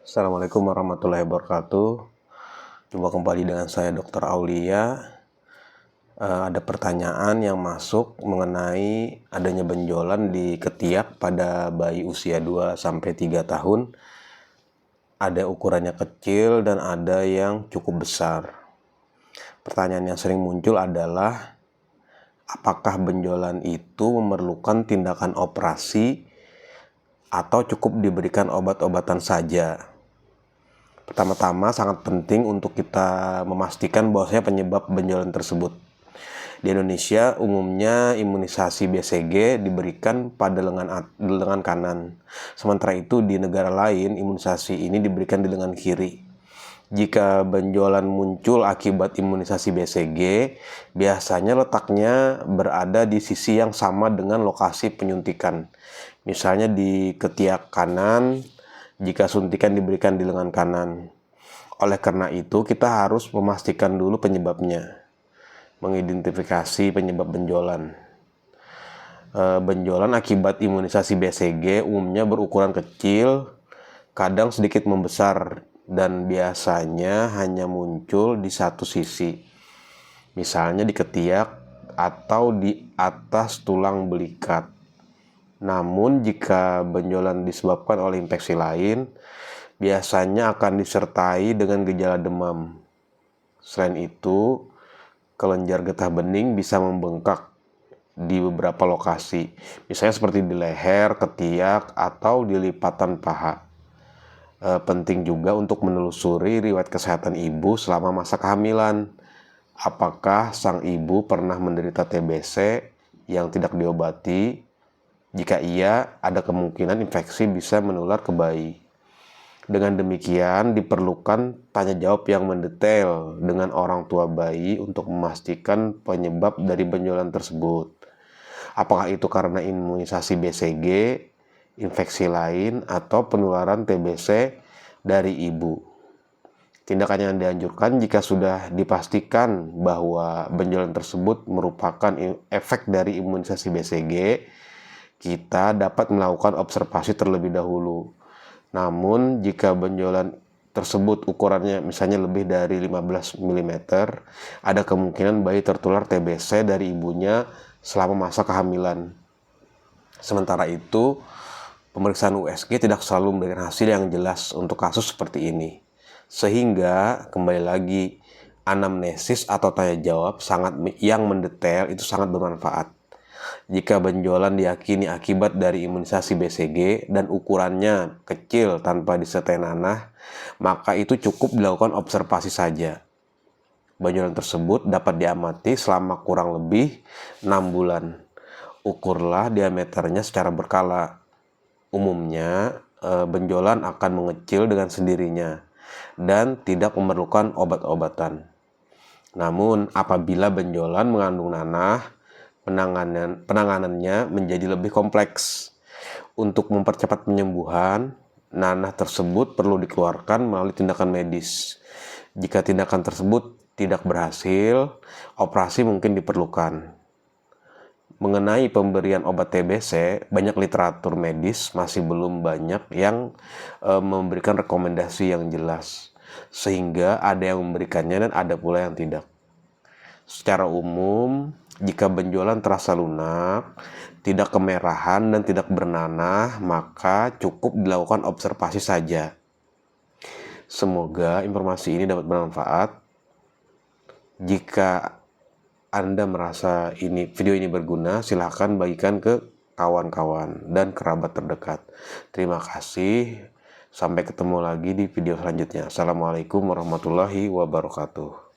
Assalamualaikum warahmatullahi wabarakatuh. Jumpa kembali dengan saya Dr. Aulia. Ada pertanyaan yang masuk mengenai adanya benjolan di ketiak pada bayi usia 2-3 tahun. Ada ukurannya kecil dan ada yang cukup besar. Pertanyaan yang sering muncul adalah apakah benjolan itu memerlukan tindakan operasi atau cukup diberikan obat-obatan saja. Pertama-tama sangat penting untuk kita memastikan bahwasanya penyebab benjolan tersebut. Di Indonesia umumnya imunisasi BCG diberikan pada lengan kanan. Sementara itu di negara lain imunisasi ini diberikan di lengan kiri. Jika benjolan muncul akibat imunisasi BCG, biasanya letaknya berada di sisi yang sama dengan lokasi penyuntikan. Misalnya di ketiak kanan, jika suntikan diberikan di lengan kanan. Oleh karena itu, kita harus memastikan dulu penyebabnya, mengidentifikasi penyebab benjolan. Benjolan akibat imunisasi BCG umumnya berukuran kecil, kadang sedikit membesar, dan biasanya hanya muncul di satu sisi, misalnya di ketiak atau di atas tulang belikat. Namun jika benjolan disebabkan oleh infeksi lain, biasanya akan disertai dengan gejala demam. Selain itu, kelenjar getah bening bisa membengkak di beberapa lokasi, misalnya seperti di leher, ketiak, atau di lipatan paha. Penting juga untuk menelusuri riwayat kesehatan ibu selama masa kehamilan. Apakah sang ibu pernah menderita TBC yang tidak diobati? Jika iya, ada kemungkinan infeksi bisa menular ke bayi. Dengan demikian, diperlukan tanya jawab yang mendetail dengan orang tua bayi untuk memastikan penyebab dari benjolan tersebut. Apakah itu karena imunisasi BCG, infeksi lain, atau penularan TBC dari ibu. Tindakan yang dianjurkan jika sudah dipastikan bahwa benjolan tersebut merupakan efek dari imunisasi BCG, kita dapat melakukan observasi terlebih dahulu. Namun jika benjolan tersebut ukurannya misalnya lebih dari 15 mm, ada kemungkinan bayi tertular TBC dari ibunya selama masa kehamilan. Sementara itu, pemeriksaan USG tidak selalu memberikan hasil yang jelas untuk kasus seperti ini. Sehingga kembali lagi, anamnesis atau tanya jawab yang mendetail itu sangat bermanfaat. Jika benjolan diyakini akibat dari imunisasi BCG dan ukurannya kecil tanpa disertai nanah, maka itu cukup dilakukan observasi saja. Benjolan tersebut dapat diamati selama kurang lebih 6 bulan. Ukurlah diameternya secara berkala. Umumnya, benjolan akan mengecil dengan sendirinya dan tidak memerlukan obat-obatan. Namun, apabila benjolan mengandung nanah, penanganannya menjadi lebih kompleks. Untuk mempercepat penyembuhan, nanah tersebut perlu dikeluarkan melalui tindakan medis. Jika tindakan tersebut tidak berhasil, operasi mungkin diperlukan. Mengenai pemberian obat TBC, banyak literatur medis masih belum banyak yang memberikan rekomendasi yang jelas, sehingga ada yang memberikannya dan ada pula yang tidak. Secara umum, jika benjolan terasa lunak, tidak kemerahan dan tidak bernanah, maka cukup dilakukan observasi saja. Semoga informasi ini dapat bermanfaat. Jika Anda merasa video ini berguna, silahkan bagikan ke kawan-kawan dan kerabat terdekat. Terima kasih. Sampai ketemu lagi di video selanjutnya. Assalamualaikum warahmatullahi wabarakatuh.